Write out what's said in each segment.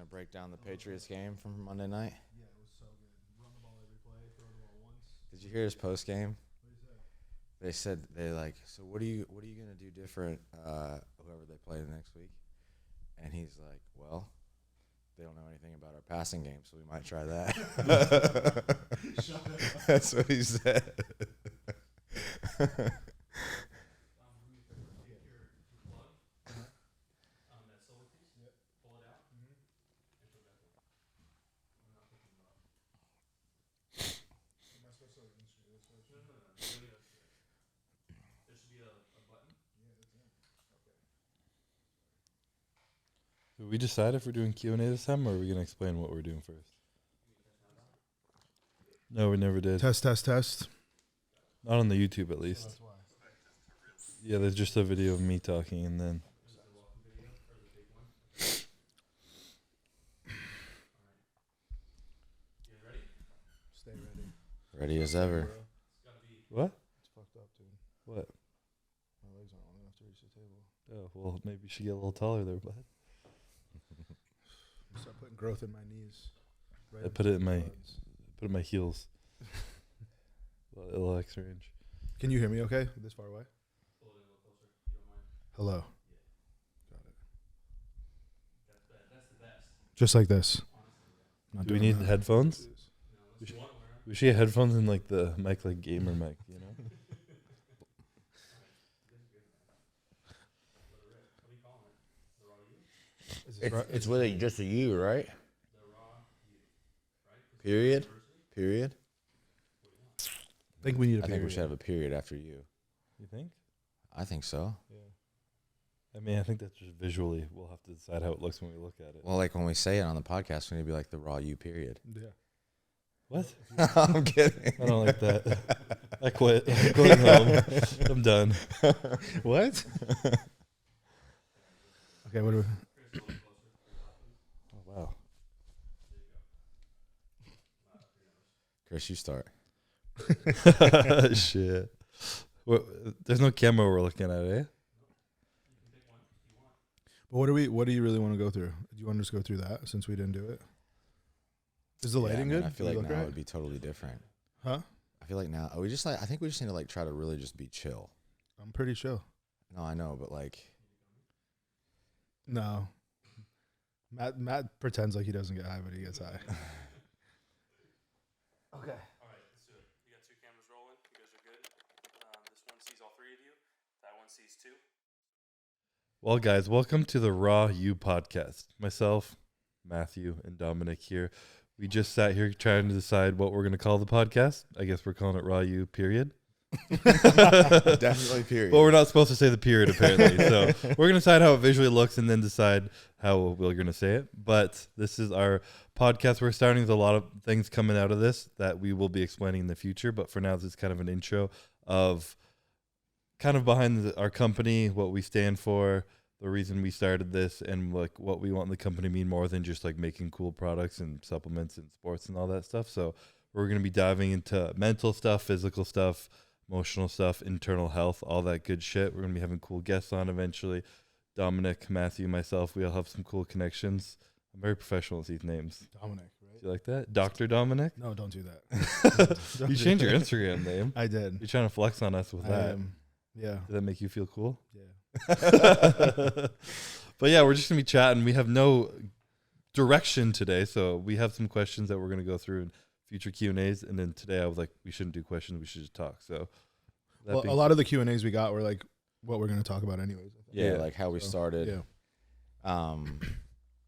gonna break down the Patriots game from Monday night. Yeah, it was so good. Run the ball every play, throw the ball once. Did you hear his post game? What did he say? They said so what are you gonna do different whoever they play the next week? And he's like, well, they don't know anything about our passing game, so we might try that. Shut up. That's what he said. Did we decide if we're doing Q&A this time, or are we going to explain what we're doing first? No, we never did. Test. Not on the YouTube, at least. That's why. Yeah, there's just a video of me talking, and then... Stay ready. Ready as ever. What? It's fucked up, dude. What? My legs aren't long enough to reach the table. Oh, well, maybe you should get a little taller there, bud. Start putting growth in my knees. Right I put it in my buds. heels. A little extra range. Can you hear me okay? This far away? Hello. Got it. That's the best. Just like this. Not Do we doing need that. headphones? We should, We should get headphones and like the mic, like gamer mic, you know? Is this right? It's with just a U, right? Period. I think we need a I think period. we should have a period after you. You think? I think so. Yeah. I mean, I think that's just visually. We'll have to decide how it looks when we look at it. Well, like when we say it on the podcast, we need to be like the raw U period. Yeah. What? I'm kidding. I don't like that. I quit. I'm going home. I'm done. What? Okay, what do we... Oh, wow. Chris, you start. Shit. What, there's no camera we're looking at, eh? But what do you really want to go through? Do you want to just go through that since we didn't do it? Is the lighting man, good? I feel Do we like look now right? it would be totally different. Huh? I feel like now I think we just need to like try to really just be chill. I'm pretty chill. No, I know, but like No. Matt pretends like he doesn't get high, but he gets high. Okay. All right, let's do it. You got two cameras rolling. You guys are good. This one sees all three of you. That one sees two. Well, guys, welcome to the Raw U podcast. Myself, Matthew, and Dominic here. We just sat here trying to decide what we're going to call the podcast. I guess we're calling it Raw U, period. definitely period. But we're not supposed to say the period, apparently. So we're going to decide how it visually looks and then decide how we're going to say it. But this is our podcast. We're starting with a lot of things coming out of this that we will be explaining in the future. But for now, this is kind of an intro of kind of behind our company, what we stand for, the reason we started this, and like what we want the company to mean more than just like making cool products and supplements and sports and all that stuff. So we're going to be diving into mental stuff, physical stuff, emotional stuff, internal health, all that good shit. We're going to be having cool guests on eventually. Dominic, Matthew, myself, we all have some cool connections. I'm very professional with these names. Dominic, right? Do you like that? Dr. Dominic? No, don't do that. You changed your Instagram name. I did. You're trying to flex on us with that. Yeah. Does that make you feel cool? Yeah. But yeah, we're just going to be chatting. We have no direction today, so we have some questions that we're going to go through in future Q&As. And then today I was like, we shouldn't do questions. We should just talk. So that Well, being a lot of the Q&As we got were like what we're going to talk about anyways. I think. yeah, Yeah. like how we So, started. Yeah.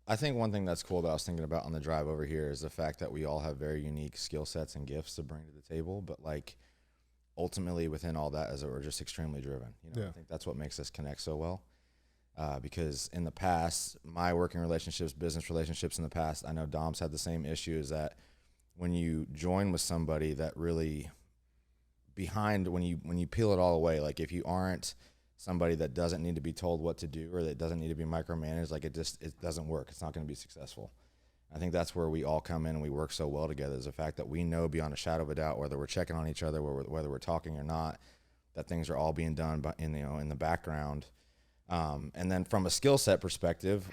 I think one thing that's cool that I was thinking about on the drive over here is the fact that we all have very unique skill sets and gifts to bring to the table, but like ultimately within all that is that we're just extremely driven. You know, Yeah. I think that's what makes us connect so well. Because in the past, my working relationships, business relationships in the past, I know Dom's had the same issue, is that when you join with somebody that really behind, when you peel it all away, like if you aren't somebody that doesn't need to be told what to do or that doesn't need to be micromanaged, like it doesn't work. It's not going to be successful. I think that's where we all come in and we work so well together, is the fact that we know beyond a shadow of a doubt, whether we're checking on each other, whether we're talking or not, that things are all being done in the background. And then from a skill set perspective,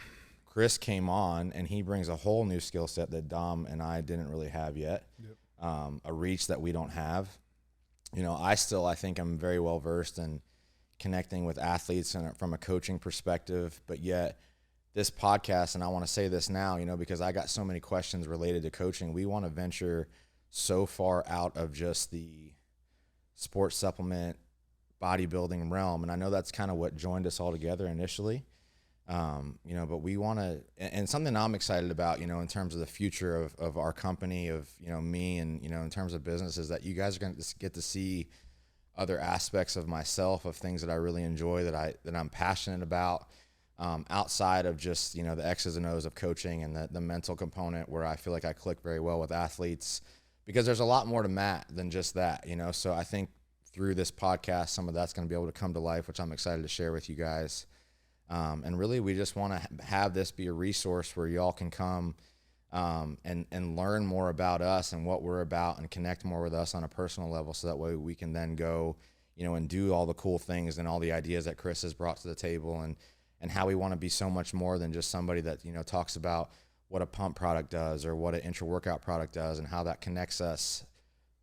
Chris came on, and he brings a whole new skill set that Dom and I didn't really have yet. Yep. A reach that we don't have. You know, I think I'm very well versed in connecting with athletes and from a coaching perspective, but yet this podcast, and I want to say this now, you know, because I got so many questions related to coaching. We want to venture so far out of just the sports supplement bodybuilding realm, and I know that's kind of what joined us all together initially. You know, but we want to, and something I'm excited about, you know, in terms of the future of our company, of, you know, me, and, you know, in terms of business, is that you guys are going to get to see other aspects of myself, of things that I really enjoy, that I'm passionate about, outside of just, you know, the X's and O's of coaching and the mental component, where I feel like I click very well with athletes, because there's a lot more to Matt than just that, you know. So I think through this podcast, some of that's going to be able to come to life, which I'm excited to share with you guys. And really, we just want to have this be a resource where y'all can come and learn more about us and what we're about, and connect more with us on a personal level, so that way we can then go, you know, and do all the cool things and all the ideas that Chris has brought to the table, and how we want to be so much more than just somebody that, you know, talks about what a pump product does or what an intra-workout product does, and how that connects us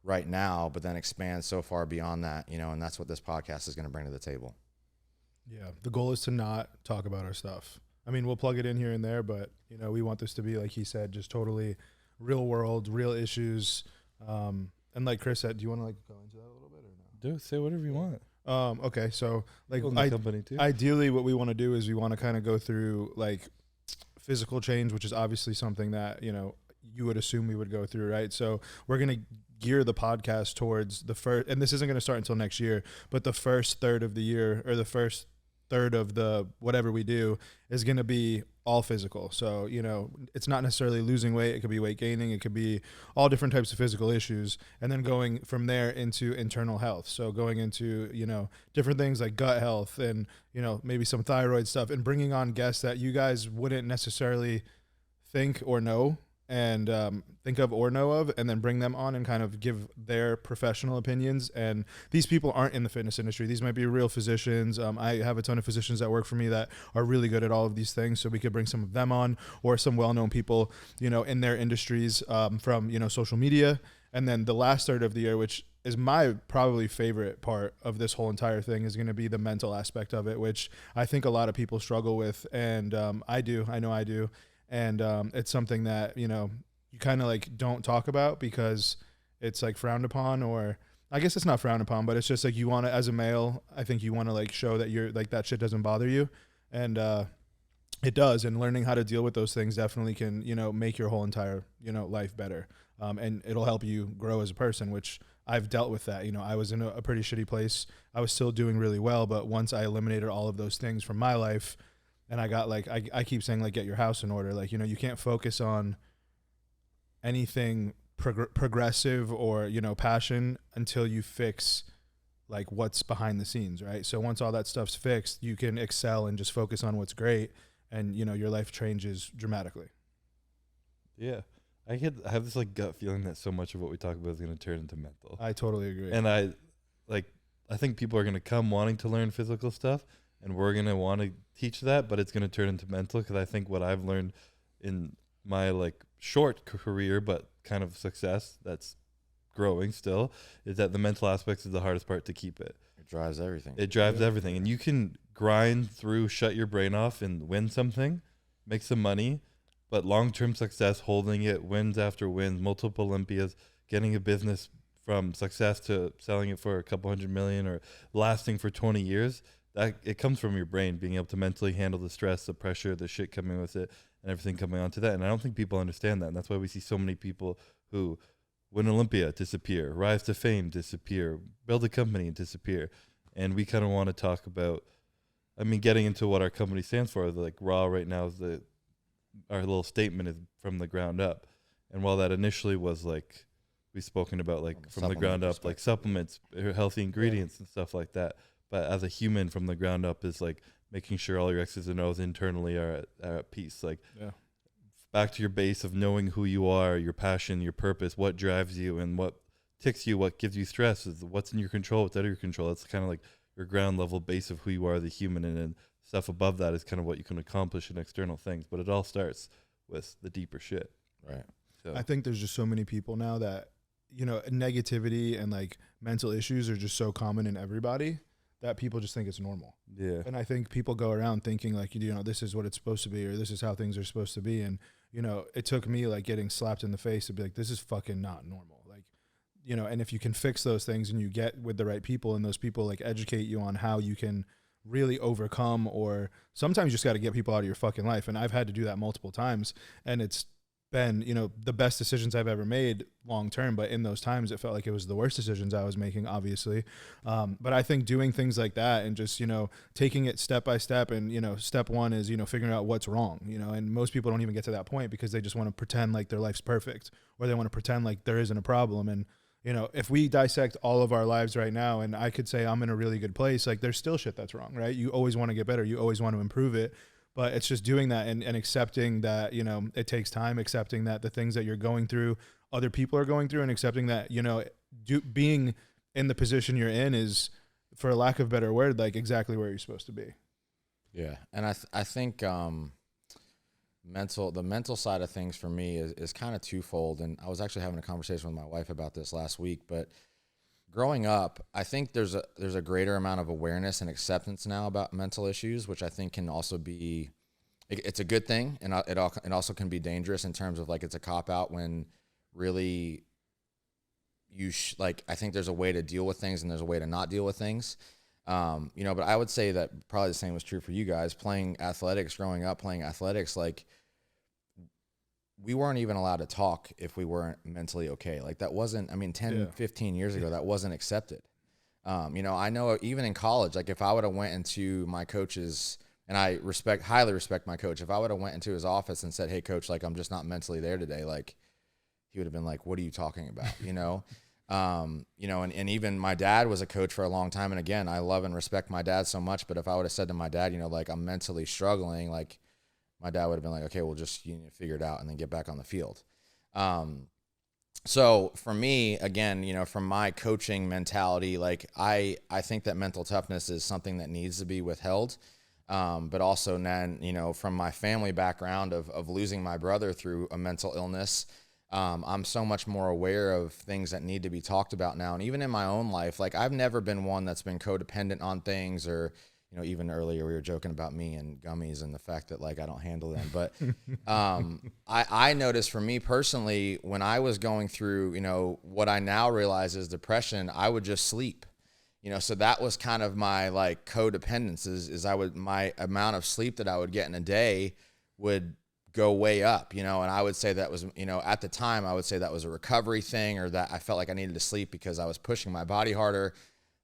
right now, but then expands so far beyond that, you know, and that's what this podcast is going to bring to the table. Yeah, the goal is to not talk about our stuff. I mean, we'll plug it in here and there, but, you know, we want this to be, like he said, just totally real world, real issues. And like Chris said, do you want to like go into that a little bit or no? Do say whatever you want. Okay, so like company too. Ideally what we want to do is we want to kind of go through like physical change, which is obviously something that, you know, you would assume we would go through, right? So we're going to gear the podcast towards the first, and this isn't going to start until next year, but the first third of the year, or the first third of the whatever we do, is going to be all physical. So, you know, it's not necessarily losing weight. It could be weight gaining. It could be all different types of physical issues. And then going from there into internal health. So going into, you know, different things like gut health and, you know, maybe some thyroid stuff, and bringing on guests that you guys wouldn't necessarily think or know, and think of or know of, and then bring them on and kind of give their professional opinions. And these people aren't in the fitness industry. These might be real physicians. I have a ton of physicians that work for me that are really good at all of these things. So we could bring some of them on, or some well-known people, you know, in their industries, from, you know, social media. And then the last third of the year, which is my probably favorite part of this whole entire thing, is going to be the mental aspect of it, which I think a lot of people struggle with. And I know I do. And it's something that, you know, you kind of like don't talk about because it's like frowned upon, or I guess it's not frowned upon, but it's just like you want to, as a male, I think you want to like show that you're like, that shit doesn't bother you. And it does. And learning how to deal with those things definitely can, you know, make your whole entire, you know, life better. And it'll help you grow as a person, which I've dealt with that. You know, I was in a pretty shitty place. I was still doing really well, but once I eliminated all of those things from my life, and I got like, I keep saying like, get your house in order. Like, you know, you can't focus on anything progressive or, you know, passion until you fix like what's behind the scenes, right? So once all that stuff's fixed, you can excel and just focus on what's great, and, you know, your life changes dramatically. Yeah. I have this like gut feeling that so much of what we talk about is going to turn into mental. I totally agree. And I think people are going to come wanting to learn physical stuff, and we're going to want to teach that, but it's going to turn into mental, because I think what I've learned in my like short career, but kind of success that's growing still, is that the mental aspects is the hardest part to keep it. It drives everything. It drives everything. And you can grind through, shut your brain off, and win something, make some money, but long-term success, holding it, wins after wins, multiple Olympias, getting a business from success to selling it for a couple $100 million or lasting for 20 years, that it comes from your brain being able to mentally handle the stress, the pressure, the shit coming with it, and everything coming onto that. And I don't think people understand that. And that's why we see so many people who win Olympia disappear, rise to fame disappear, build a company disappear. And we kind of want to talk about, I mean, getting into what our company stands for. Like Raw right now is our little statement is from the ground up. And while that initially was like, we've spoken about like from the ground up, like supplements, healthy ingredients and stuff like that. But as a human, from the ground up is like making sure all your X's and O's internally are at peace. Like back to your base of knowing who you are, your passion, your purpose, what drives you, and what ticks you, what gives you stress, is what's in your control, what's out of your control. That's kind of like your ground level base of who you are as a human. And then stuff above that is kind of what you can accomplish in external things. But it all starts with the deeper shit. Right. So I think there's just so many people now that, you know, negativity and like mental issues are just so common in everybody that people just think it's normal. yeah. And I think people go around thinking like, you know, this is what it's supposed to be, or this is how things are supposed to be. And, you know, it took me like getting slapped in the face to be like, this is fucking not normal. Like, you know, and if you can fix those things and you get with the right people and those people like educate you on how you can really overcome, or sometimes you just got to get people out of your fucking life. And I've had to do that multiple times, and it's been, you know, the best decisions I've ever made long term, but in those times it felt like it was the worst decisions I was making, obviously. But I think doing things like that and just, you know, taking it step by step, and, you know, step one is, you know, figuring out what's wrong, you know, and most people don't even get to that point because they just want to pretend like their life's perfect, or they want to pretend like there isn't a problem. And, you know, if we dissect all of our lives right now and I could say I'm in a really good place, like there's still shit that's wrong, right? You always want to get better. You always want to improve it. But it's just doing that and accepting that, you know, it takes time, accepting that the things that you're going through, other people are going through, and accepting that, you know, being in the position you're in is, for lack of a better word, like exactly where you're supposed to be. Yeah. And I think the mental side of things for me is kind of twofold. And I was actually having a conversation with my wife about this last week, but growing up, I think there's a greater amount of awareness and acceptance now about mental issues, which I think can also be, it's a good thing, and it also can be dangerous in terms of like it's a cop out when really like I think there's a way to deal with things and there's a way to not deal with things, you know. But I would say that probably the same was true for you guys playing athletics, growing up playing athletics, like. We weren't even allowed to talk if we weren't mentally okay. Like that wasn't, I mean, 10, 15 years ago, that wasn't accepted. You know, I know even in college, like if I would have went into my coach's, and I highly respect my coach. If I would have went into his office and said, hey coach, like I'm just not mentally there today. Like he would have been like, what are you talking about? You know? You know, and even my dad was a coach for a long time. And again, I love and respect my dad so much, but if I would have said to my dad, you know, like I'm mentally struggling, like, my dad would have been like, okay, well, just you need to figure it out and then get back on the field. So for me, again, you know, from my coaching mentality, like I think that mental toughness is something that needs to be withheld. But also then, you know, from my family background of losing my brother through a mental illness, I'm so much more aware of things that need to be talked about now. And even in my own life, like I've never been one that's been codependent on things, or you know, even earlier we were joking about me and gummies and the fact that like I don't handle them. But I noticed for me personally, when I was going through, you know, what I now realize is depression, I would just sleep. You know, so that was kind of my like codependence is my amount of sleep that I would get in a day would go way up, you know, and I would say that was, you know, at the time I would say that was a recovery thing, or that I felt like I needed to sleep because I was pushing my body harder.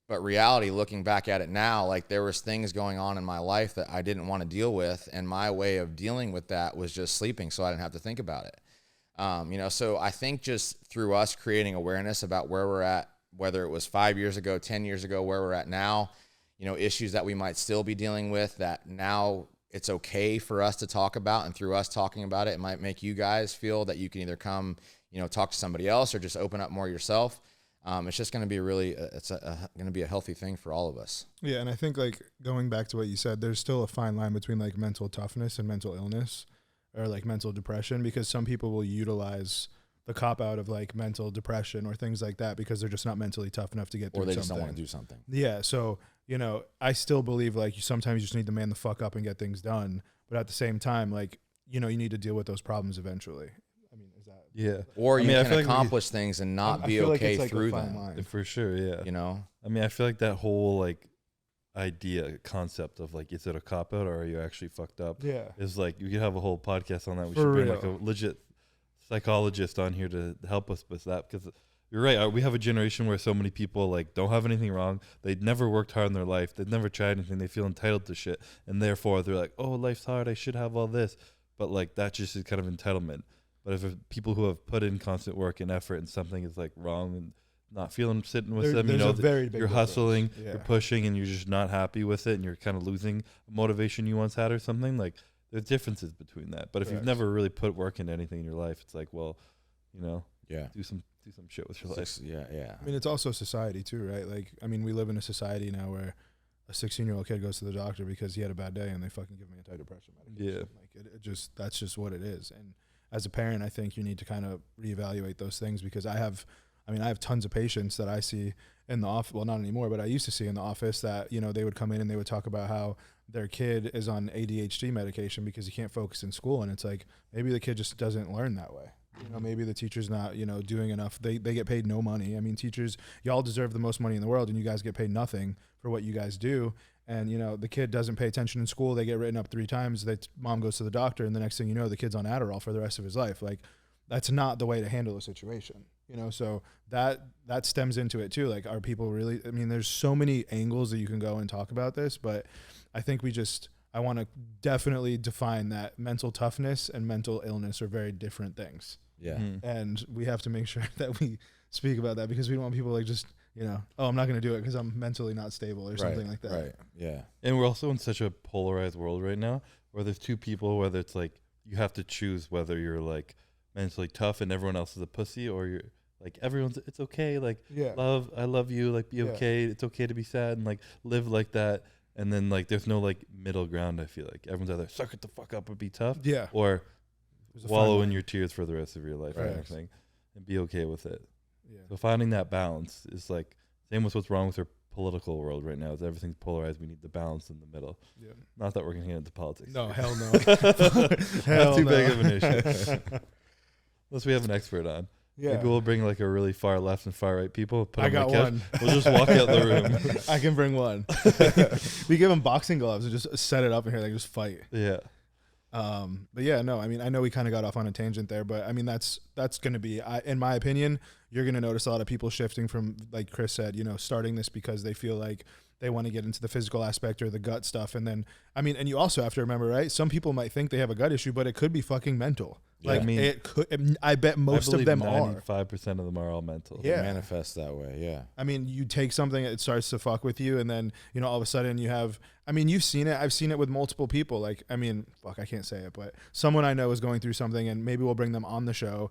But reality, looking back at it now, like there was things going on in my life that I didn't want to deal with. And my way of dealing with that was just sleeping so I didn't have to think about it. You know, so I think just through us creating awareness about where we're at, whether it was 5 years ago, 10 years ago, where we're at now, you know, issues that we might still be dealing with that now it's okay for us to talk about. And through us talking about it, it might make you guys feel that you can either come, you know, talk to somebody else or just open up more yourself. It's just going to be going to be a healthy thing for all of us. Yeah. And I think like going back to what you said, there's still a fine line between like mental toughness and mental illness, or like mental depression, because some people will utilize the cop out of like mental depression or things like that because they're just not mentally tough enough to get through Or they something. just don't want to do something. Yeah. So, you know, I still believe like sometimes you just need to man the fuck up and get things done. But at the same time, like, you know, you need to deal with those problems eventually. I mean, is that... Yeah. Or you I can feel like accomplish things and not be okay through them. For sure, yeah. You know? I mean, I feel like that whole like concept of like, is it a cop out or are you actually fucked up? Yeah. Is like, you could have a whole podcast on that. We For should bring real. like a legit psychologist on here to help us with that, because you're right. We have a generation where so many people like don't have anything wrong. They'd never worked hard in their life. They've never tried anything. They feel entitled to shit. And therefore they're like, oh, life's hard. I should have all this. But like, that just is kind of entitlement. But if people who have put in constant work and effort and something is like wrong and not sitting with them, you know, you're hustling, you're pushing, and you're just not happy with it, and you're kind of losing motivation you once had or something. Like, there's differences between that. But if you've never really put work into anything in your life, it's like, well, you know, do some shit with your life. Yeah. I mean, it's also society too, right? Like, I mean, we live in a society now where, a 16-year-old kid goes to the doctor because he had a bad day and they fucking give him antidepressant medication. Yeah. Like it just, that's just what it is. And as a parent, I think you need to kind of reevaluate those things, because I have tons of patients that I see in the office. Well, not anymore, but I used to see in the office that, you know, they would come in and they would talk about how their kid is on ADHD medication because he can't focus in school. And it's like, maybe the kid just doesn't learn that way. You know, maybe the teacher's not, you know, doing enough. They get paid no money. I mean, teachers, y'all deserve the most money in the world, and you guys get paid nothing for what you guys do. And, you know, the kid doesn't pay attention in school. They get written up 3 times. Mom goes to the doctor, and the next thing you know, the kid's on Adderall for the rest of his life. Like, that's not the way to handle a situation, you know? So that stems into it too. Like, are people really, I mean, there's so many angles that you can go and talk about this, but I think I want to definitely define that mental toughness and mental illness are very different things. Yeah. Mm-hmm. And we have to make sure that we speak about that, because we don't want people like just, you know, oh, I'm not going to do it because I'm mentally not stable or something like that. Right. Yeah. And we're also in such a polarized world right now where there's two people, whether it's like you have to choose whether you're like mentally tough and everyone else is a pussy, or you're like it's okay, like I love you, like be okay, it's okay to be sad and like live like that. And then like there's no like middle ground. I feel like everyone's either suck it the fuck up and be tough, or wallow in your tears for the rest of your life, or anything, and be okay with it. Yeah. So finding that balance is like same with what's wrong with our political world right now. Is everything's polarized. We need the balance in the middle. Yeah. Not that we're gonna get into politics. No, hell no. That's too big of an issue. Unless we have an expert on. Yeah. Maybe we'll bring like a really far left and far right people. I got one. We'll just walk out the room. I can bring one. We give them boxing gloves and just set it up in here. They just fight. Yeah. But yeah, no, I mean, I know we kind of got off on a tangent there, but I mean, that's going to be, in my opinion, you're going to notice a lot of people shifting from, like Chris said, you know, starting this because they feel like they want to get into the physical aspect or the gut stuff. And then, I mean, and you also have to remember, right? Some people might think they have a gut issue, but it could be fucking mental. Yeah. Like, I mean, it could, I bet most of them are. 95% of them are all mental. Yeah. They manifest that way. Yeah. I mean, you take something, it starts to fuck with you, and then, you know, all of a sudden you have, I mean, you've seen it. I've seen it with multiple people. Like, I mean, fuck, I can't say it, but someone I know is going through something, and maybe we'll bring them on the show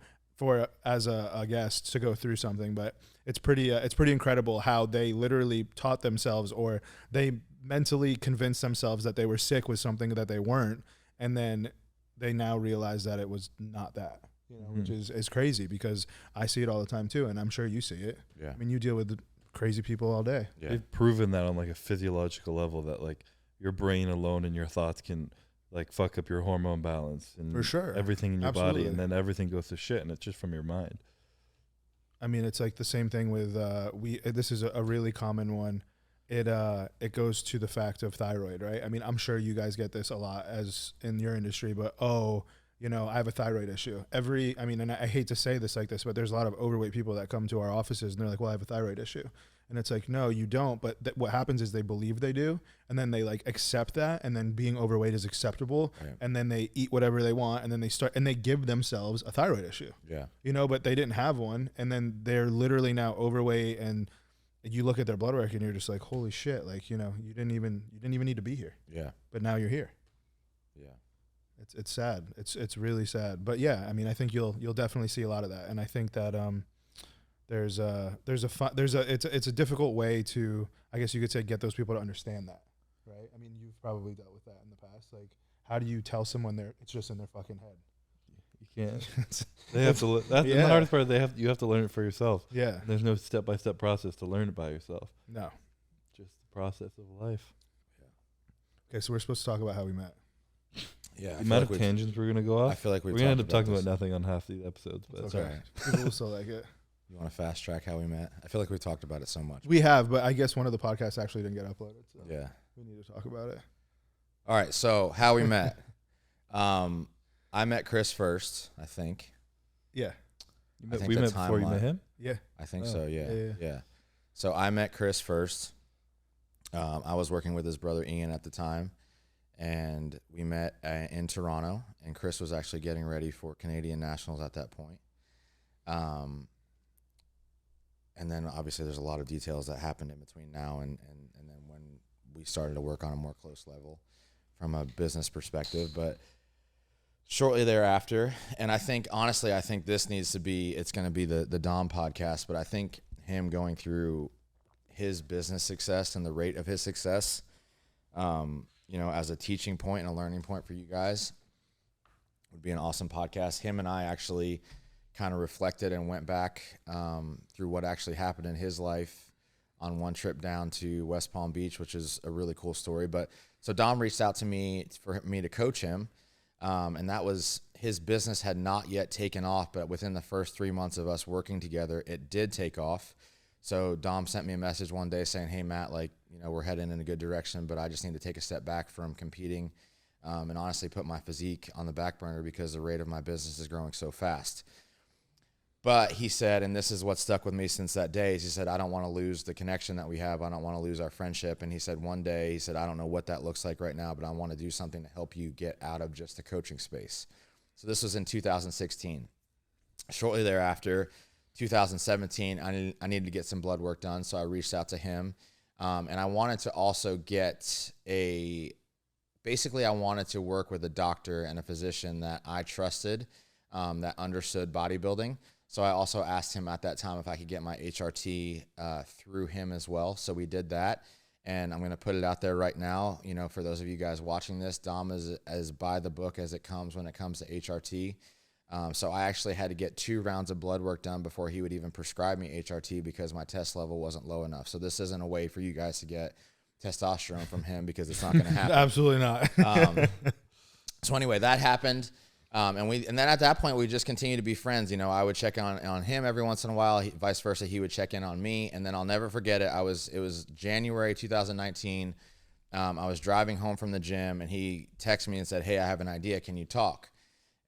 as a guest to go through something. But it's pretty incredible how they literally taught themselves, or they mentally convinced themselves that they were sick with something that they weren't, and then they now realize that it was not that, you know, which is crazy, because I see it all the time too, and I'm sure you see it. Yeah. I mean, you deal with crazy people all day. Yeah. They've proven that on like a physiological level, that like your brain alone and your thoughts can like fuck up your hormone balance and For sure. everything in your Absolutely. body, and then everything goes to shit, and it's just from your mind. I mean, it's like the same thing with this is a really common one. It goes to the fact of thyroid, right? I mean, I'm sure you guys get this a lot as in your industry, but you know, I have a thyroid issue. And I hate to say this like this, but there's a lot of overweight people that come to our offices and they're like, well, I have a thyroid issue. And it's like, no, you don't. But what happens is they believe they do, and then they like accept that, and then being overweight is acceptable, Right. and then they eat whatever they want, and then they give themselves a thyroid issue. Yeah. You know, but they didn't have one, and then they're literally now overweight, and you look at their blood work and you're just like, holy shit, like, you know, you didn't even need to be here, Yeah. but now you're here. Yeah. It's sad. It's really sad. But yeah, I mean, I think you'll definitely see a lot of that, and I think that it's a difficult way to, I guess you could say, get those people to understand that, right? I mean, you've probably dealt with that in the past. Like, how do you tell someone it's just in their fucking head? You can't. They have to. That's the hardest part. You have to learn it for yourself. Yeah. There's no step-by-step process to learn it by yourself. No. Just the process of life. Okay, so we're supposed to talk about how we met. Yeah. The amount of tangents we're gonna go off. I feel like we're gonna end up talking this. about nothing on half the episodes, but It's All okay. right. People will still like it. You want to fast track how we met? I feel like we talked about it so much. We have, but I guess one of the podcasts actually didn't get uploaded, so Yeah. we need to talk about it. All right. So how we met? I met Chris first, I think. Yeah. I think we the met before you met timeline- him. Yeah. I think Oh. so. Yeah. Yeah. So I met Chris first. I was working with his brother Ian at the time, and we met in Toronto. And Chris was actually getting ready for Canadian Nationals at that point. And then obviously there's a lot of details that happened in between now and then when we started to work on a more close level from a business perspective. But shortly thereafter, and I think this needs to be, it's going to be the Dom podcast, but I think him going through his business success and the rate of his success, you know, as a teaching point and a learning point for you guys. Would be an awesome podcast. Him and I actually kind of reflected and went back through what actually happened in his life on one trip down to West Palm Beach, which is a really cool story. But so Dom reached out to me for me to coach him. And that was, his business had not yet taken off, but within the first 3 months of us working together, it did take off. So Dom sent me a message one day saying, hey, Matt, like, you know, we're heading in a good direction, but I just need to take a step back from competing and honestly put my physique on the back burner because the rate of my business is growing so fast. But he said, and this is what stuck with me since that day, is he said, I don't want to lose the connection that we have. I don't want to lose our friendship. And he said, one day, he said, I don't know what that looks like right now, but I want to do something to help you get out of just the coaching space. So this was in 2016. Shortly thereafter, 2017, I needed to get some blood work done. So I reached out to him. And I wanted to also get basically I wanted to work with a doctor and a physician that I trusted, that understood bodybuilding. So I also asked him at that time if I could get my HRT through him as well. So we did that, and I'm going to put it out there right now. You know, for those of you guys watching this, Dom is as by the book as it comes when it comes to HRT. So I actually had to get 2 rounds of blood work done before he would even prescribe me HRT because my test level wasn't low enough. So this isn't a way for you guys to get testosterone from him because it's not going to happen. Absolutely not. So anyway, that happened. And then at that point, we just continued to be friends. You know, I would check on him every once in a while, vice versa. He would check in on me. And then I'll never forget it. It was January 2019. I was driving home from the gym, and he texted me and said, hey, I have an idea. Can you talk?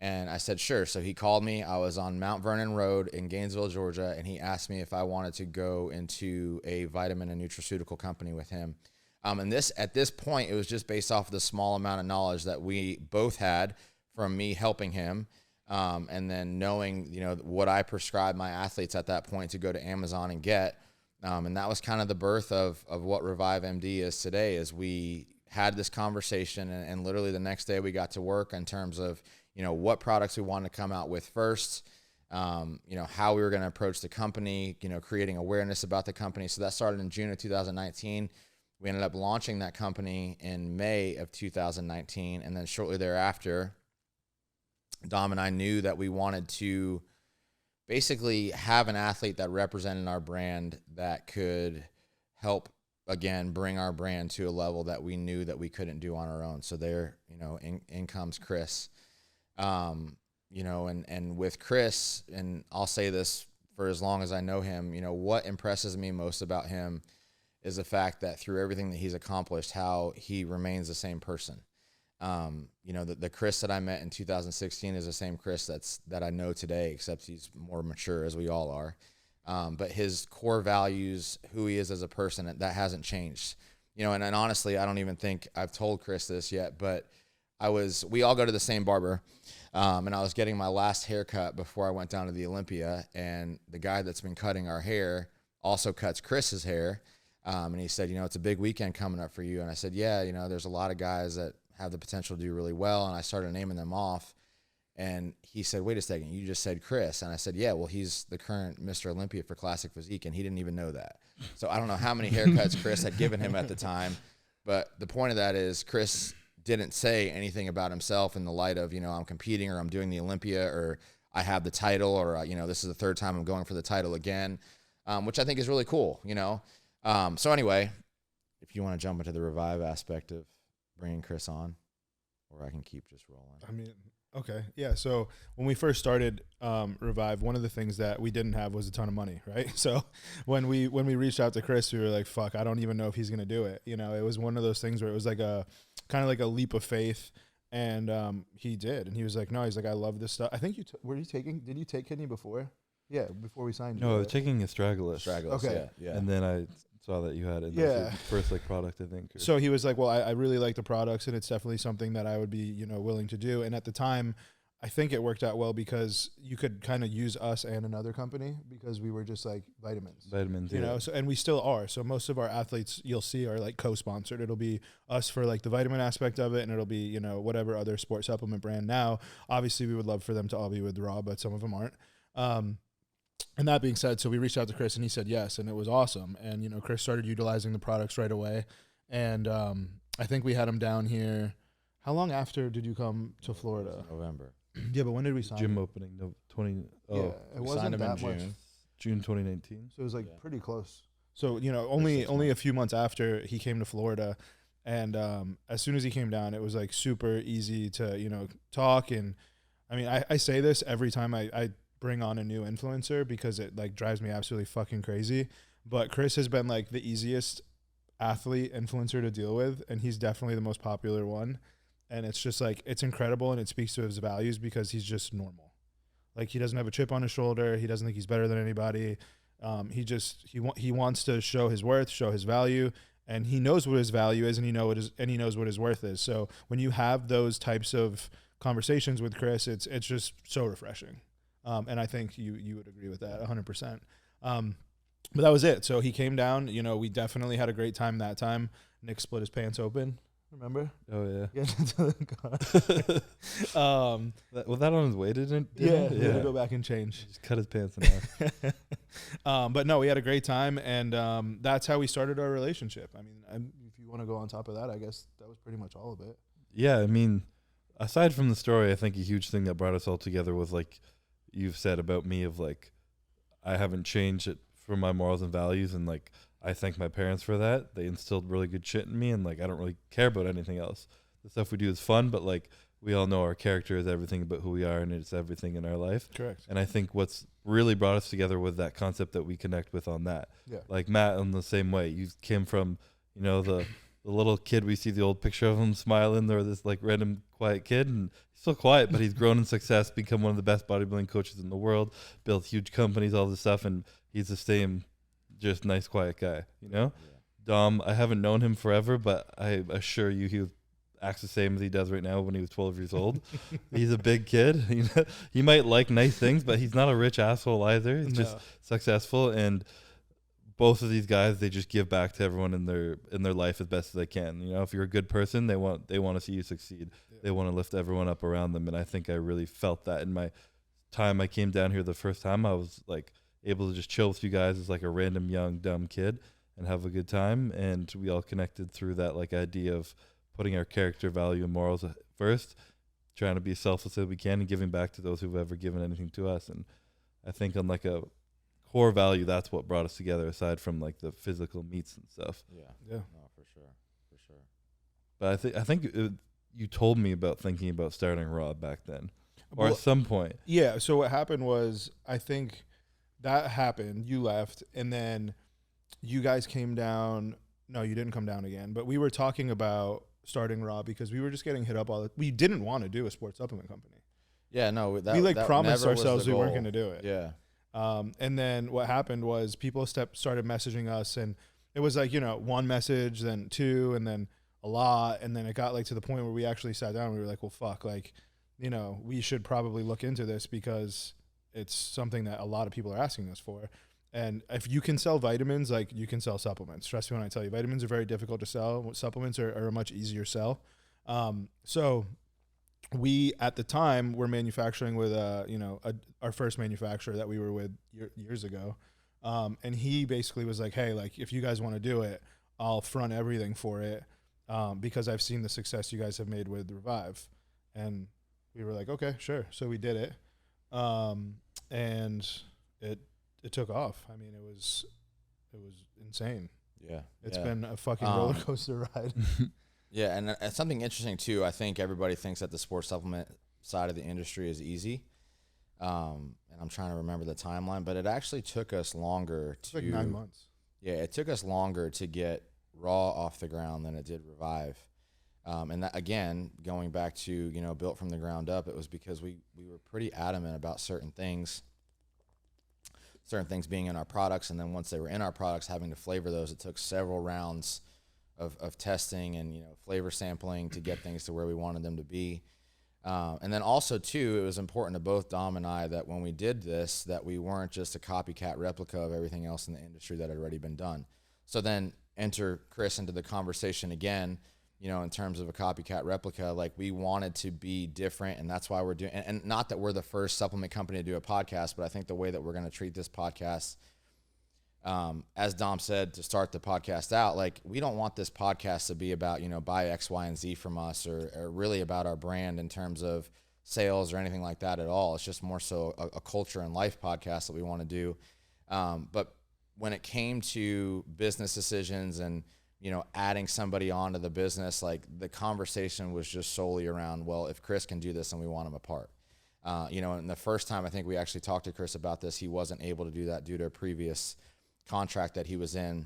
And I said, sure. So he called me. I was on Mount Vernon Road in Gainesville, Georgia, and he asked me if I wanted to go into a vitamin and nutraceutical company with him. And at this point, it was just based off of the small amount of knowledge that we both had from me helping him, and then knowing, you know, what I prescribed my athletes at that point to go to Amazon and get. And that was kind of the birth of what Revive MD is today. Is we had this conversation, and literally the next day we got to work in terms of, you know, what products we wanted to come out with first, you know, how we were going to approach the company, you know, creating awareness about the company. So that started in June of 2019. We ended up launching that company in May of 2019. And then shortly thereafter, Dom and I knew that we wanted to basically have an athlete that represented our brand that could help, again, bring our brand to a level that we knew that we couldn't do on our own. So there, you know, in comes Chris. You know, and with Chris, and I'll say this for as long as I know him, you know, what impresses me most about him is the fact that through everything that he's accomplished, how he remains the same person. You know, the Chris that I met in 2016 is the same Chris that I know today, except he's more mature, as we all are. But his core values, who he is as a person, that hasn't changed. You know, and honestly, I don't even think I've told Chris this yet, but we all go to the same barber, and I was getting my last haircut before I went down to the Olympia, and the guy that's been cutting our hair also cuts Chris's hair. And he said, you know, it's a big weekend coming up for you. And I said, yeah, you know, there's a lot of guys that have the potential to do really well. And I started naming them off. And he said, wait a second, you just said Chris. And I said, yeah, well, he's the current Mr. Olympia for Classic Physique. And he didn't even know that. So I don't know how many haircuts Chris had given him at the time. But the point of that is Chris didn't say anything about himself in the light of, you know, I'm competing, or I'm doing the Olympia, or I have the title, or, you know, this is the 3rd time I'm going for the title again, which I think is really cool, you know. So anyway, if you want to jump into the Revive aspect of bringing Chris on, or I can keep just rolling. I mean, okay. Yeah. So when we first started Revive, one of the things that we didn't have was a ton of money, right? So when we reached out to Chris, we were like, fuck, I don't even know if he's going to do it. You know, it was one of those things where it was like kind of like a leap of faith. And he did. And he was like, no, he's like, I love this stuff. I think did you take kidney before? Yeah, before we signed you. No, I was right? taking Astragalus. Okay. Yeah. And then I saw that you had it. Yeah. First like product, I think. So he was like, well, I really like the products, and it's definitely something that I would be, you know, willing to do. And at the time, I think it worked out well because you could kind of use us and another company because we were just like vitamins, you know, so, and we still are. So most of our athletes you'll see are like co-sponsored. It'll be us for like the vitamin aspect of it. And it'll be, you know, whatever other sports supplement brand. Now, obviously we would love for them to all be with Raw, but some of them aren't. And that being said, so we reached out to Chris and he said yes, and it was awesome. And, you know, Chris started utilizing the products right away. And I think we had him down here. How long after did you come to Florida? November. Yeah, but when did we sign Gym him? opening, no, 20, Yeah, it We wasn't signed him in that much. June. June 2019. So it was like Yeah. pretty close. So, you know, only 6 a months. few months after he came to Florida. And as soon as he came down, it was like super easy to, you know, talk. And I mean, I say this every time I bring on a new influencer because it like drives me absolutely fucking crazy. But Chris has been like the easiest athlete influencer to deal with. And he's definitely the most popular one. And it's just like, it's incredible. And it speaks to his values because he's just normal. Like he doesn't have a chip on his shoulder. He doesn't think he's better than anybody. He wants to show his worth, show his value, and he knows what his value is, and he knows what his worth is. So when you have those types of conversations with Chris, it's just so refreshing. And I think you would agree with that 100%. But that was it. So he came down. You know, we definitely had a great time that time. Nick split his pants open. Remember? Oh yeah. Getting into the car. Was that on his way? Didn't? Yeah, he had to go back and change. Just cut his pants in half. But no, we had a great time, and that's how we started our relationship. I mean, if you want to go on top of that, I guess that was pretty much all of it. Yeah, I mean, aside from the story, I think a huge thing that brought us all together was like you've said about me of like I haven't changed it for my morals and values, and like I thank my parents for that. They instilled really good shit in me, and like I don't really care about anything else. The stuff we do is fun, but like we all know our character is everything about who we are, and it's everything in our life. Correct. And I think what's really brought us together was that concept that we connect with on that. Yeah. Like Matt, in the same way, you came from, you know, the little kid, we see the old picture of him smiling, or this like random quiet kid, and he's still quiet, but he's grown in success, become one of the best bodybuilding coaches in the world, built huge companies, all this stuff, and he's the same, just nice, quiet guy, you know? Yeah. Dom, I haven't known him forever, but I assure you he acts the same as he does right now when he was 12 years old. He's a big kid. You know, he might like nice things, but he's not a rich asshole either. He's just successful, and both of these guys, they just give back to everyone in their life as best as they can. You know, if you're a good person, they want to see you succeed. Yeah. They want to lift everyone up around them, and I think I really felt that in my time I came down here the first time. I was like able to just chill with you guys as like a random young dumb kid and have a good time, and we all connected through that like idea of putting our character, value, and morals first, trying to be as selfless as we can, and giving back to those who've ever given anything to us. And I think on like a core value, that's what brought us together, aside from like the physical meets and stuff. Yeah. Yeah. No, for sure. But I think you told me about thinking about starting Raw back then, or Well, at some point. Yeah. So what happened was, I think that happened. You left, and then you guys came down. No, you didn't come down again. But we were talking about starting Raw because we were just getting hit up we didn't want to do a sports supplement company. Yeah, no, We that promised never was the ourselves we weren't goal. going to do it. Yeah. And then what happened was people started messaging us, and it was like, you know, one message, then two, and then a lot. And then it got like to the point where we actually sat down and we were like, well, fuck, like, you know, we should probably look into this because it's something that a lot of people are asking us for. And if you can sell vitamins, like you can sell supplements. Trust me when I tell you, vitamins are very difficult to sell. Supplements are a much easier sell. So we, at the time, were manufacturing with, our first manufacturer that we were with years ago. And he basically was like, hey, like, if you guys want to do it, I'll front everything for it because I've seen the success you guys have made with Revive. And we were like, okay, sure. So we did it. And it took off. I mean, it was insane. Yeah. It's yeah. been a fucking roller coaster ride. Yeah, and something interesting too. I think everybody thinks that the sports supplement side of the industry is easy, and I'm trying to remember the timeline, but it actually took us longer It's like 9 months. Yeah, it took us longer to get Raw off the ground than it did Revive, and that, again, going back to built from the ground up, it was because we were pretty adamant about certain things being in our products, and then once they were in our products, having to flavor those. It took several rounds of testing and flavor sampling to get things to where we wanted them to be. And then also too, it was important to both Dom and I that when we did this, that we weren't just a copycat replica of everything else in the industry that had already been done. So then enter Chris into the conversation again, in terms of a copycat replica. Like, we wanted to be different, and that's why we're doing, and not that we're the first supplement company to do a podcast, but I think the way that we're going to treat this podcast, as Dom said to start the podcast out, like, we don't want this podcast to be about, buy X, Y, and Z from us, or really about our brand in terms of sales or anything like that at all. It's just more so a culture and life podcast that we want to do. But when it came to business decisions and, adding somebody onto the business, like, the conversation was just solely around, well, if Chris can do this, then we want him a part. And the first time I think we actually talked to Chris about this, he wasn't able to do that due to a previous contract that he was in.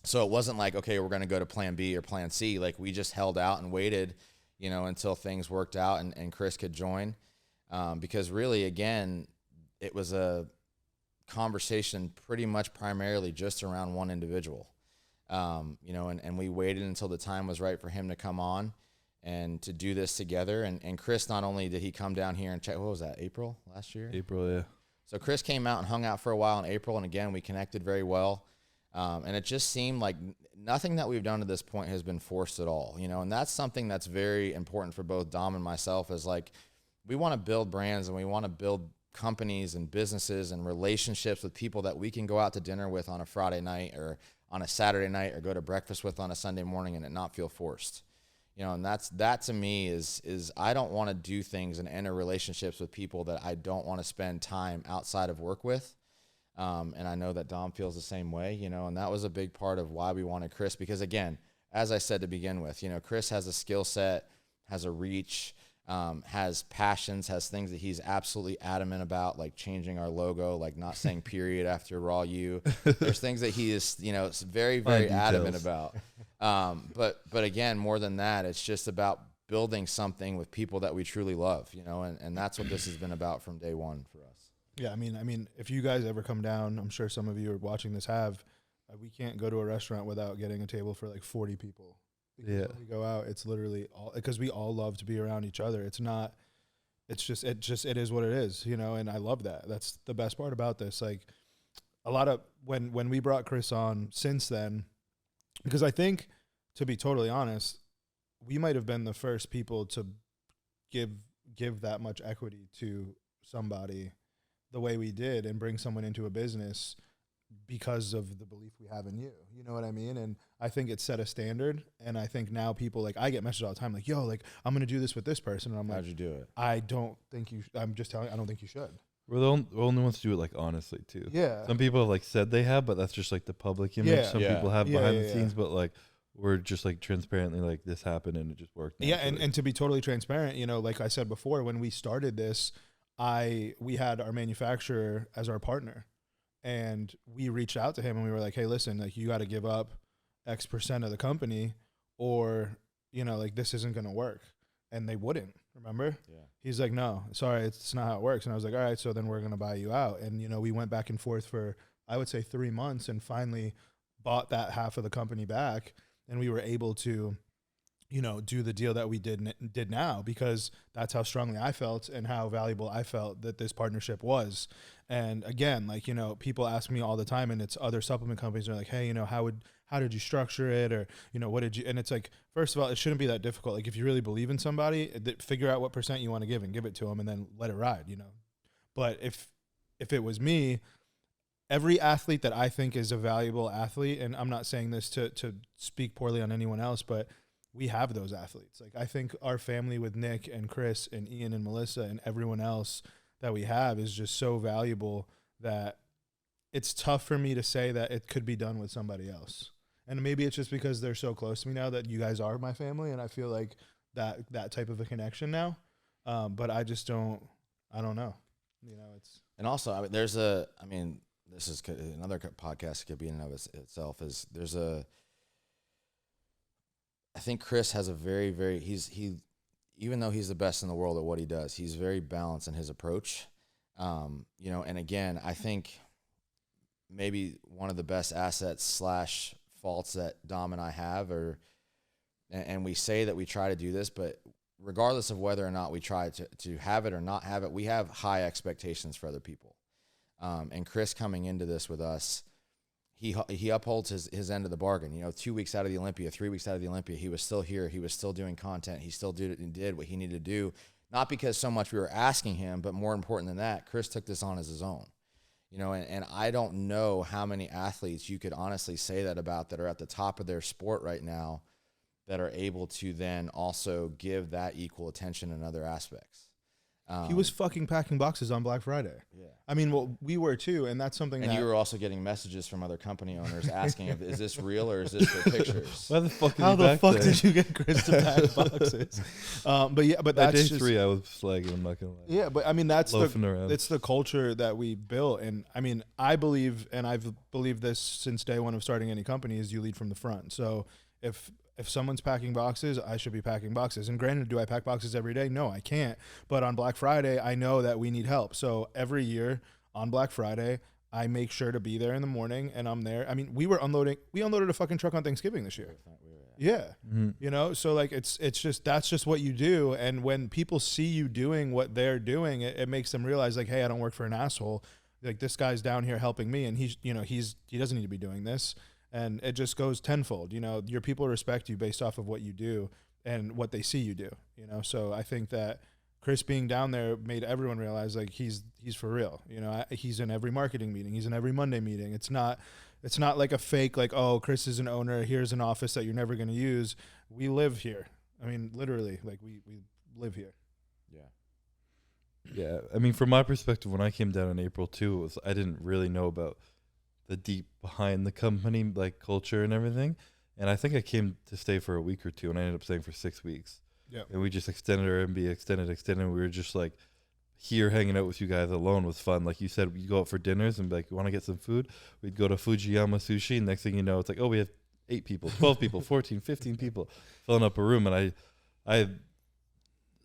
So it wasn't like, okay, we're going to go to plan B or plan C. Like, we just held out and waited, until things worked out and Chris could join. Because really, again, it was a conversation pretty much primarily just around one individual. And we waited until the time was right for him to come on and to do this together. And Chris, not only did he come down here and check, what was that, April last year? April, yeah. So Chris came out and hung out for a while in April, and again, we connected very well. And it just seemed like nothing that we've done to this point has been forced at all, and that's something that's very important for both Dom and myself, is like, we want to build brands and we want to build companies and businesses and relationships with people that we can go out to dinner with on a Friday night or on a Saturday night or go to breakfast with on a Sunday morning and it not feel forced. And that to me is I don't want to do things and enter relationships with people that I don't want to spend time outside of work with. And I know that Dom feels the same way, and that was a big part of why we wanted Chris, because again, as I said to begin with, Chris has a skill set, has a reach, has passions, has things that he's absolutely adamant about, like changing our logo, like not saying period after Raw U. There's things that he is, very, very adamant about. But again, more than that, it's just about building something with people that we truly love, and that's what this has been about from day one for us. Yeah, I mean, if you guys ever come down, I'm sure some of you are watching this we can't go to a restaurant without getting a table for like 40 people. Because when we go out, it's literally because we all love to be around each other. It is what it is, and I love that. That's the best part about this. Like, a lot of when we brought Chris on since then, because I think, to be totally honest, we might have been the first people to give that much equity to somebody the way we did and bring someone into a business because of the belief we have in you. You know what I mean? And I think it set a standard. And I think now people, like, I get messages all the time, like, yo, like, I'm going to do this with this person. And I'm like, how'd you do it? I don't think I'm just telling you, I don't think you should. We're the only ones to do it, like, honestly, too. Yeah. Some people have, like, said they have, but that's just, like, the public image. Yeah. Some people have behind the scenes, yeah. but, like, we're just, like, transparently, like, this happened and it just worked. Yeah, and to be totally transparent, like I said before, when we started this, we had our manufacturer as our partner, and we reached out to him and we were like, hey, listen, like, you got to give up X% of the company or, like, this isn't going to work. And they wouldn't, remember? Yeah. He's like, no, sorry, it's not how it works. And I was like, all right, so then we're going to buy you out. And, we went back and forth for, I would say, 3 months, and finally bought that half of the company back. And we were able to, do the deal that we did now, because that's how strongly I felt and how valuable I felt that this partnership was. And again, like, people ask me all the time, and it's other supplement companies are like, hey, how did you structure it? Or, what did you, and it's like, first of all, it shouldn't be that difficult. Like, if you really believe in somebody, figure out what % you want to give and give it to them, and then let it ride, But if it was me, every athlete that I think is a valuable athlete, and I'm not saying this to speak poorly on anyone else, but we have those athletes. Like, I think our family with Nick and Chris and Ian and Melissa and everyone else that we have is just so valuable that it's tough for me to say that it could be done with somebody else. And maybe it's just because they're so close to me now that you guys are my family, and I feel like that type of a connection now. But I just don't know. It's. And also, this is another podcast could be in and of itself. I think Chris has a very, very, even though he's the best in the world at what he does, he's very balanced in his approach. And again, I think maybe one of the best assets / faults that Dom and I have and we say that we try to do this, but regardless of whether or not we try to have it or not have it, we have high expectations for other people. And Chris coming into this with us, he upholds his end of the bargain. 2 weeks out of the Olympia, 3 weeks out of the Olympia, he was still here. He was still doing content. He still did what he needed to do. Not because so much we were asking him, but more important than that, Chris took this on as his own. And I don't know how many athletes you could honestly say that about that are at the top of their sport right now that are able to then also give that equal attention in other aspects. He was fucking packing boxes on Black Friday. Yeah. I mean, well, we were too, and that's something. And that you were also getting messages from other company owners asking, "Is this real or is this for pictures?" Why the fuck? How the fuck did you get Chris to pack boxes? But By that's day just 3, I was slagging. I'm not gonna lie. yeah. But I mean, that's Loafing around. it's the culture that we built, and I mean, I believe, and I've believed this since day one of starting any company, is you lead from the front. So if someone's packing boxes, I should be packing boxes. And granted, do I pack boxes every day? No, I can't. But on Black Friday, I know that we need help. So every year on Black Friday, I make sure to be there in the morning, and I'm there. I mean, we unloaded a fucking truck on Thanksgiving this year. Yeah. Mm-hmm. So like it's just, that's just what you do. And when people see you doing what they're doing, it makes them realize like, hey, I don't work for an asshole. Like, this guy's down here helping me, and he doesn't need to be doing this. And it just goes tenfold. Your people respect you based off of what you do and what they see you do. So I think that Chris being down there made everyone realize like he's for real. He's in every marketing meeting. He's in every Monday meeting. It's not like a fake like, oh, Chris is an owner. Here's an office that you're never going to use. We live here. I mean, literally, like we live here. Yeah. I mean, from my perspective, when I came down in April too, I didn't really know about the deep behind the company, like culture and everything. And I think I came to stay for a week or two, and I ended up staying for 6 weeks. Yeah. And we just extended our MBA, extended. We were just like here hanging out with you guys alone was fun. Like you said, we go out for dinners and be like, you want to get some food? We'd go to Fujiyama Sushi. And next thing you know, it's like, oh, we have 8 people, 12 people, 14, 15 people filling up a room. And I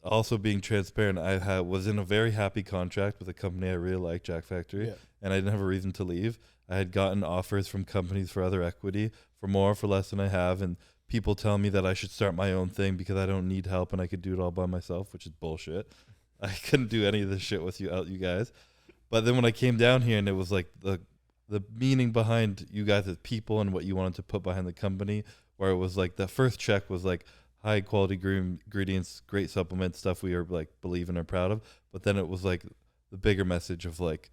also, being transparent, I was in a very happy contract with a company I really like, Jack Factory, and I didn't have a reason to leave. I had gotten offers from companies for other equity, for more or for less than I have, and people tell me that I should start my own thing because I don't need help and I could do it all by myself, which is bullshit. I couldn't do any of this shit with you guys. But then when I came down here, and it was like the meaning behind you guys as people and what you wanted to put behind the company, where it was like the first check was like high quality ingredients, great supplement stuff we are like believe and are proud of. But then it was like the bigger message of like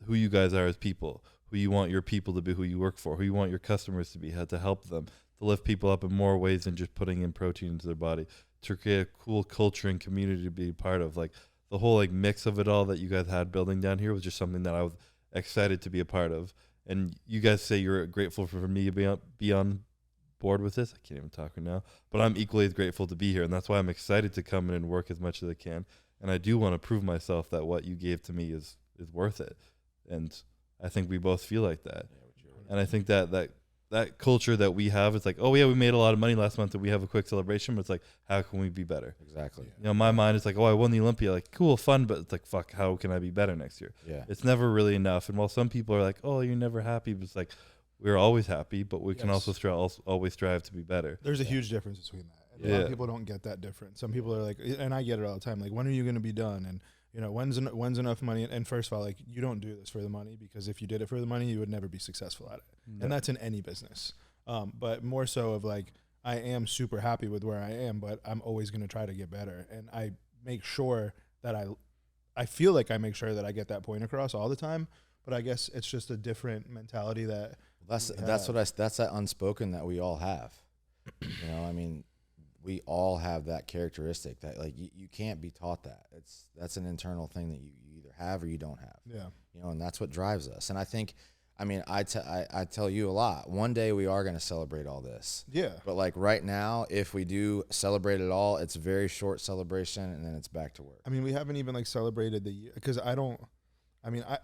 who you guys are as people, who you want your people to be, who you work for, who you want your customers to be, how to help them, to lift people up in more ways than just putting in protein into their body, to create a cool culture and community to be part of. Like the whole like mix of it all that you guys had building down here was just something that I was excited to be a part of. And you guys say you're grateful for me to be on board with this. I can't even talk right now, but I'm equally as grateful to be here, and that's why I'm excited to come in and work as much as I can. And I do want to prove myself that what you gave to me is worth it. And I think we both feel like that. And I think that culture that we have, it's like, oh yeah, we made a lot of money last month and we have a quick celebration, but it's like, how can we be better? Exactly. My mind is like, oh, I won the Olympia, like cool, fun, but it's like, fuck, how can I be better next year? Yeah. It's never really enough. And while some people are like, oh, you're never happy, but it's like, we're always happy, but we can also always strive to be better. There's a huge difference between that. And a lot of people don't get that difference. Some people are like, and I get it all the time, like, when are you going to be done? And when's enough money? And first of all, like, you don't do this for the money, because if you did it for the money, you would never be successful at it. No. And that's in any business. But more so of like, I am super happy with where I am, but I'm always going to try to get better. And I make sure that I feel like I make sure that I get that point across all the time. But I guess it's just a different mentality that that's that unspoken that we all have. I mean, we all have that characteristic that like you can't be taught that. That's an internal thing that you either have or you don't have. Yeah. And that's what drives us. And I think, I mean, I tell you a lot. One day we are going to celebrate all this. Yeah. But like right now, if we do celebrate it all, it's a very short celebration and then it's back to work. I mean, we haven't even like celebrated the year, because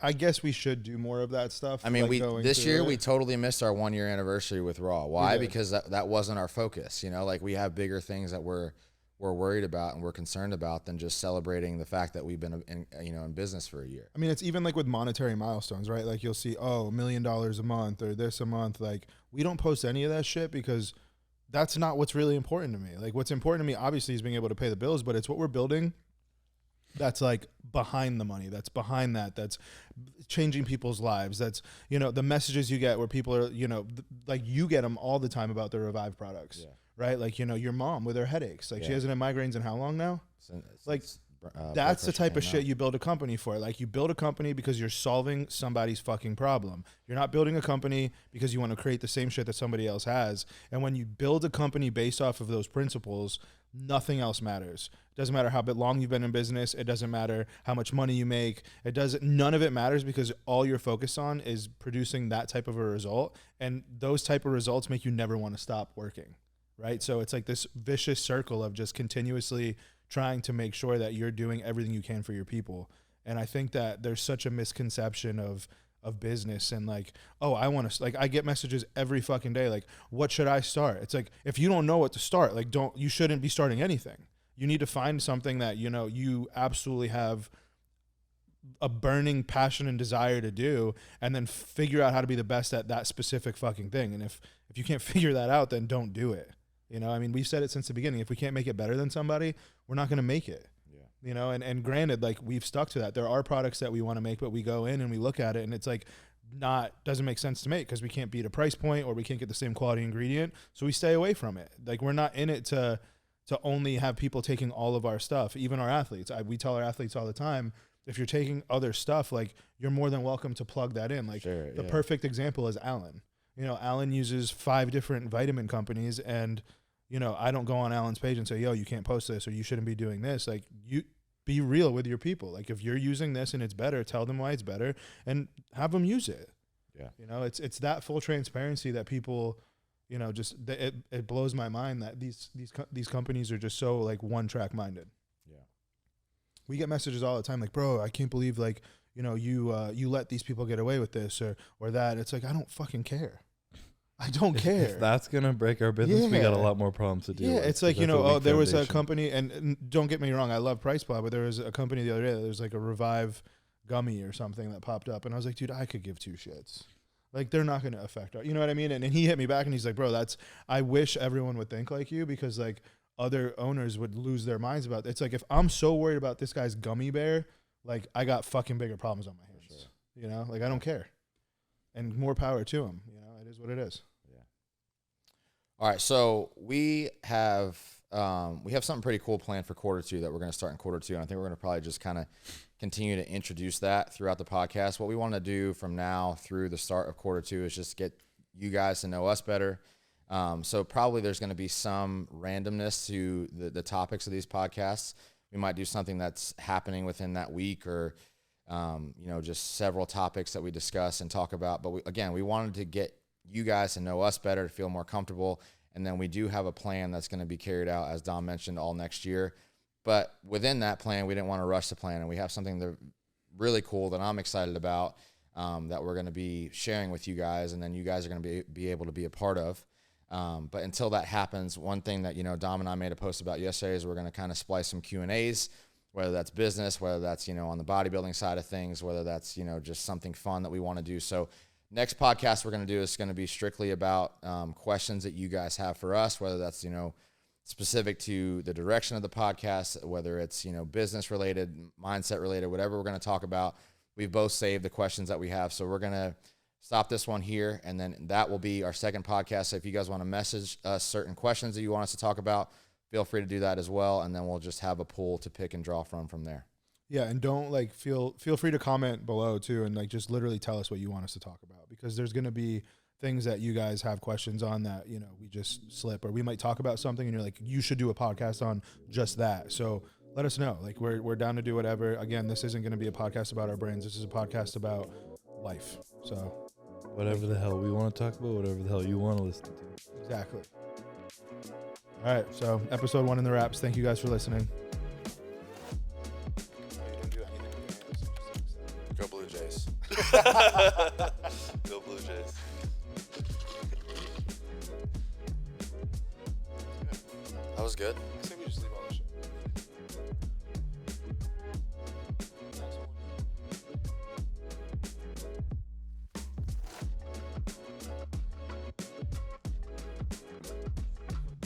I guess we should do more of that stuff. I mean, this year we totally missed our 1 year anniversary with Raw. Why? Because that wasn't our focus. Like we have bigger things that we're worried about and we're concerned about than just celebrating the fact that we've been in business for a year. I mean, it's even like with monetary milestones, right? Like you'll see, $1 million a month or this a month. Like we don't post any of that shit because that's not what's really important to me. Like what's important to me, obviously, is being able to pay the bills, but it's what we're building that's like behind the money, that's behind that's changing people's lives, that's, you know, the messages you get where people are, you know, like you get them all the time about the Revive products, right? Like, you know, your mom with her headaches, like she hasn't had migraines in how long now? Like that's the type of shit you build a company for. Like you build a company because you're solving somebody's fucking problem. You're not building a company because you want to create the same shit that somebody else has. And when you build a company based off of those principles, nothing else matters. It doesn't matter how long you've been in business. It doesn't matter how much money you make. None of it matters because all you're focused on is producing that type of a result. And those type of results make you never want to stop working. Right. So it's like this vicious circle of just continuously trying to make sure that you're doing everything you can for your people. And I think that there's such a misconception of business and like, oh, I want to, like, I get messages every fucking day. Like, what should I start? It's like, if you don't know what to start, like, you shouldn't be starting anything. You need to find something that, you know, you absolutely have a burning passion and desire to do, and then figure out how to be the best at that specific fucking thing. And if you can't figure that out, then don't do it. You know, I mean, we've said it since the beginning. If we can't make it better than somebody, we're not going to make it. Yeah. You know, and granted, like, we've stuck to that. There are products that we want to make, but we go in and we look at it and it's like doesn't make sense to make because we can't beat a price point or we can't get the same quality ingredient. So we stay away from it. Like, we're not in it to only have people taking all of our stuff, even our athletes. We tell our athletes all the time, if you're taking other stuff, like, you're more than welcome to plug that in. Like, the perfect example is Alan. You know, Alan uses 5 different vitamin companies, and, you know, I don't go on Alan's page and say, yo, you can't post this or you shouldn't be doing this. Like, you be real with your people. Like, if you're using this and it's better, tell them why it's better and have them use it. Yeah. You know, it's that full transparency that people, you know, just it blows my mind that these companies are just so, like, one track minded. Yeah. We get messages all the time like, bro, I can't believe, like, you know, you let these people get away with this or that. It's like, I don't fucking care. I don't care. If that's going to break our business, we got a lot more problems to deal with. Yeah, it's like, you know, there was a company, and don't get me wrong, I love Price Pod, but there was a company the other day that was like a Revive gummy or something that popped up, and I was like, dude, I could give 2 shits. Like, they're not going to affect our, you know what I mean? And he hit me back and he's like, bro, I wish everyone would think like you, because, like, other owners would lose their minds about it. It's like, if I'm so worried about this guy's gummy bear, like, I got fucking bigger problems on my hands. Sure. You know, like, I don't care. And more power to him. You know, it is what it is. Yeah. All right. So we have something pretty cool planned for Q2 that we're going to start in Q2. And I think we're going to probably just kind of continue to introduce that throughout the podcast. What we want to do from now through the start of Q2 is just get you guys to know us better. So probably there's going to be some randomness to the topics of these podcasts. We might do something that's happening within that week, or, you know, just several topics that we discuss and talk about. But we wanted to get you guys to know us better, to feel more comfortable. And then we do have a plan that's going to be carried out, as Dom mentioned, all next year. But within that plan, we didn't want to rush the plan. And we have something that really cool that I'm excited about, that we're going to be sharing with you guys. And then you guys are going to be able to be a part of. But until that happens, one thing that, you know, Dom and I made a post about yesterday is we're going to kind of splice some Q&As, whether that's business, whether that's, you know, on the bodybuilding side of things, whether that's, you know, just something fun that we want to do. So next podcast we're going to do is going to be strictly about questions that you guys have for us, whether that's, you know, specific to the direction of the podcast, whether it's, you know, business related, mindset related, whatever we're going to talk about. We've both saved the questions that we have. So we're going to stop this one here, and then that will be our second podcast. So if you guys want to message us certain questions that you want us to talk about, feel free to do that as well, and then we'll just have a pool to pick and draw from there. Yeah, and don't, like, feel free to comment below too, and, like, just literally tell us what you want us to talk about, because there's going to be things that you guys have questions on that, you know, we just slip, or we might talk about something and you're like, you should do a podcast on just that. So let us know. Like, we're down to do whatever. Again, this isn't going to be a podcast about our brains. This is a podcast about life. So whatever the hell we want to talk about, whatever the hell you want to listen to. Exactly. All right, so episode 1 in the wraps. Thank you guys for listening. Go Blue Jays. Go Blue Jays. That was good.